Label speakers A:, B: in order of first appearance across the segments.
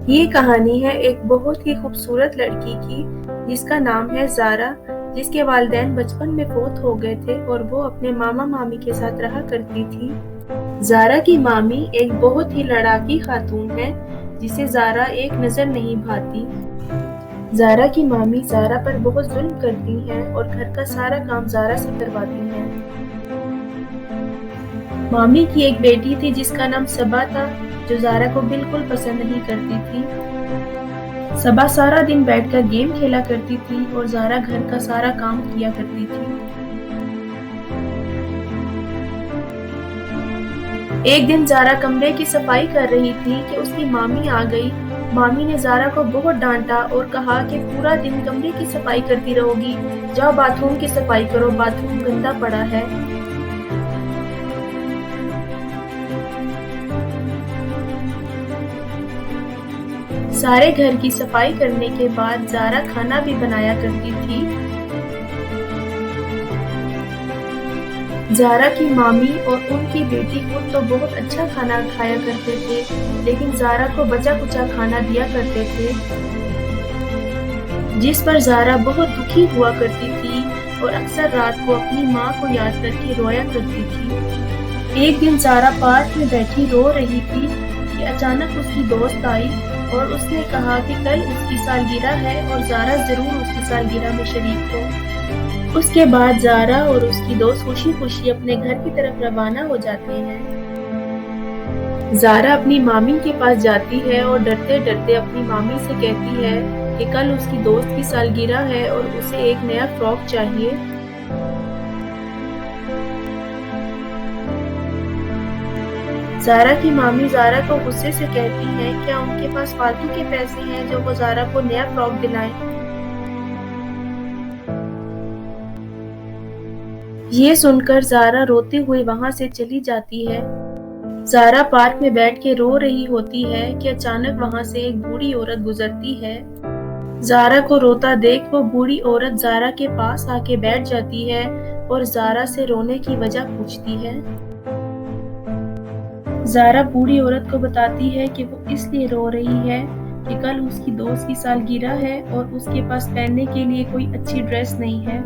A: یہ کہانی ہے ایک بہت ہی خوبصورت لڑکی کی جس کا نام ہے زارا، جس کے والدین بچپن میں فوت ہو گئے تھے اور وہ اپنے ماما مامی کے ساتھ رہا کرتی تھی۔ زارا کی مامی ایک بہت ہی لڑاکی خاتون ہے جسے زارا ایک نظر نہیں بھاتی۔ زارا کی مامی زارا پر بہت ظلم کرتی ہیں اور گھر کا سارا کام زارا سے کرواتی ہیں۔ مامی کی ایک بیٹی تھی جس کا نام صبا تھا، جو زارا کو بالکل پسند نہیں کرتی تھی۔ صبا سارا دن بیٹھ کر گیم کھیلا کرتی تھی اور زارا گھر کا سارا کام کیا کرتی تھی۔ ایک دن زارا کمرے کی صفائی کر رہی تھی کہ اس کی مامی آ گئی۔ مامی نے زارا کو بہت ڈانٹا اور کہا کہ پورا دن کمرے کی صفائی کرتی رہو گی، جاؤ باتھ روم کی صفائی کرو، باتھ روم گندا پڑا ہے۔ سارے گھر کی صفائی کرنے کے بعد زارا کھانا بھی بنایا کرتی تھی۔ زارا کی مامی اور ان کی بیٹی خود تو بہت اچھا کھانا کھایا کرتے تھے، لیکن زارا کو بچا کچا کھانا دیا کرتے تھے، جس پر زارا بہت دکھی ہوا کرتی تھی اور اکثر رات کو اپنی ماں کو یاد کر کے رویا کرتی تھی۔ ایک دن زارا پارک میں بیٹھی رو رہی تھی کہ اچانک اس کی دوست آئی اور اس نے کہا کہ کل اس کی سالگرہ ہے اور زارا ضرور اس کی سالگرہ میں شریک ہو۔ اس کے بعد زارا اور اس کی دوست خوشی خوشی اپنے گھر کی طرف روانہ ہو جاتے ہیں۔ زارا اپنی مامی کے پاس جاتی ہے اور ڈرتے ڈرتے اپنی مامی سے کہتی ہے کہ کل اس کی دوست کی سالگرہ ہے اور اسے ایک نیا فراک چاہیے۔ زارا کی مامی زارا کو غصے سے کہتی ہیں کیا ان کے پاس فالتو کے پیسے ہیں جو وہ زارا کو نیا فراک دلائیں۔ یہ سن کر زارا روتے ہوئے وہاں سے چلی جاتی ہے۔ زارا پارک میں بیٹھ کے رو رہی ہوتی ہے کہ اچانک وہاں سے ایک بوڑھی عورت گزرتی ہے۔ زارا کو روتا دیکھ وہ بوڑھی عورت زارا کے پاس آ کے بیٹھ جاتی ہے اور زارا سے رونے کی وجہ پوچھتی ہے۔ زارا بوڑھی عورت کو بتاتی ہے کہ وہ اس لیے رو رہی ہے کہ کل اس کی دوست کی سالگرہ ہے اور اس کے پاس پہننے کے لیے کوئی اچھی ڈریس نہیں ہے۔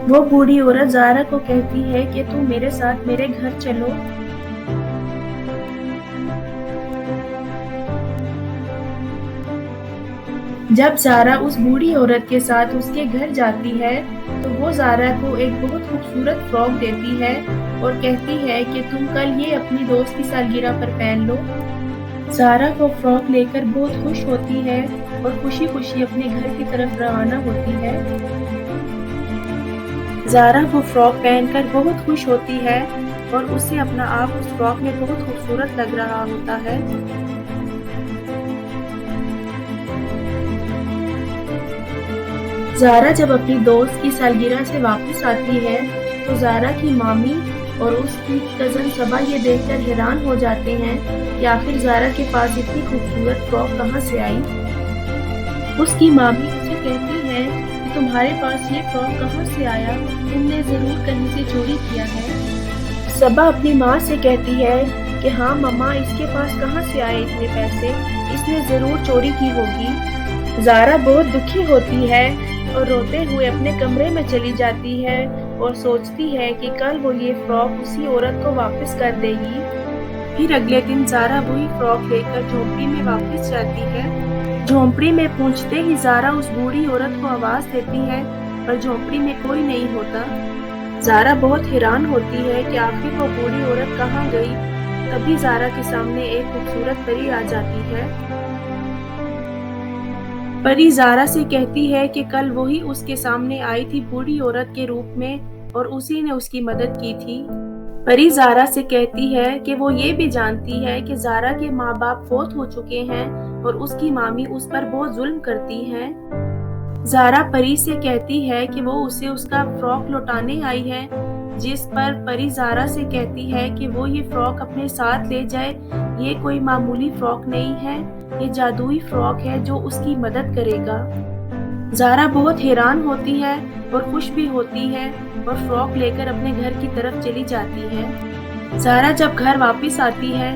A: وہ بوڑھی عورت زارا کو کہتی ہے کہ تم میرے ساتھ میرے گھر چلو۔ جب زارا اس بوڑھی عورت کے ساتھ اس کے گھر جاتی ہے تو وہ زارا کو ایک بہت خوبصورت فراک دیتی ہے اور کہتی ہے کہ تم کل یہ اپنی دوست کی سالگرہ پر پہن لو۔ زارا کو فراک لے کر بہت خوش ہوتی ہے اور خوشی خوشی اپنے گھر کی طرف روانہ ہوتی ہے۔ زارا وہ فراک پہن کر بہت خوش ہوتی ہے اور اسے اپنا آپ اس فراک میں بہت خوبصورت لگ رہا ہوتا ہے۔ زارا جب اپنی دوست کی سالگرہ سے واپس آتی ہے تو زارا کی مامی اور اس کی کزن صبا یہ دیکھ کر حیران ہو جاتے ہیں کہ آخر زارا کے پاس اتنی خوبصورت فراک کہاں سے آئی۔ اس کی مامی اسے کہتی ہے کہ تمہارے پاس یہ فراک کہاں سے آیا، تم نے ضرور کہیں سے چوری کیا ہے۔ صبا اپنی ماں سے کہتی ہے کہ ہاں مما، اس کے پاس کہاں سے آئے اتنے پیسے، اس نے ضرور چوری کی ہوگی۔ زارا بہت دکھی ہوتی ہے اور روتے ہوئے اپنے کمرے میں چلی جاتی ہے اور سوچتی ہے کہ کل وہ یہ فراک اسی عورت کو واپس کر دے گی۔ پھر اگلے دن زارا وہی فراک لے کر جھونپڑی میں واپس جاتی ہے۔ جھونپڑی میں پہنچتے ہی زارا اس بوڑھی عورت کو آواز دیتی ہے پر جھونپڑی میں کوئی نہیں ہوتا۔ زارا بہت حیران ہوتی ہے کہ آخر وہ بوڑھی عورت کہاں گئی۔ تبھی زارا کے سامنے ایک خوبصورت پری آ جاتی ہے۔ پری زارا سے کہتی ہے کہ کل وہی اس کے سامنے آئی تھی بوڑھی عورت کے روپ میں اور اسی نے اس کی مدد کی تھی۔ پری زارا سے کہتی ہے کہ وہ یہ بھی جانتی ہے کہ زارا کے ماں باپ فوت ہو چکے ہیں اور اس کی مامی اس پر بہت ظلم کرتی ہیں۔ زارا پری سے کہتی ہے کہ وہ اسے اس کا فراک لوٹانے آئی ہے، جس پر پری زارا سے کہتی ہے کہ وہ یہ فراک اپنے ساتھ لے جائے، یہ کوئی معمولی فراک نہیں ہے، یہ جادوئی فراک ہے جو اس کی مدد کرے گا۔ زارا بہت حیران ہوتی ہے اور خوش بھی ہوتی ہے اور فراک لے کر اپنے گھر کی طرف چلی جاتی ہے۔ زارا جب گھر واپس آتی ہے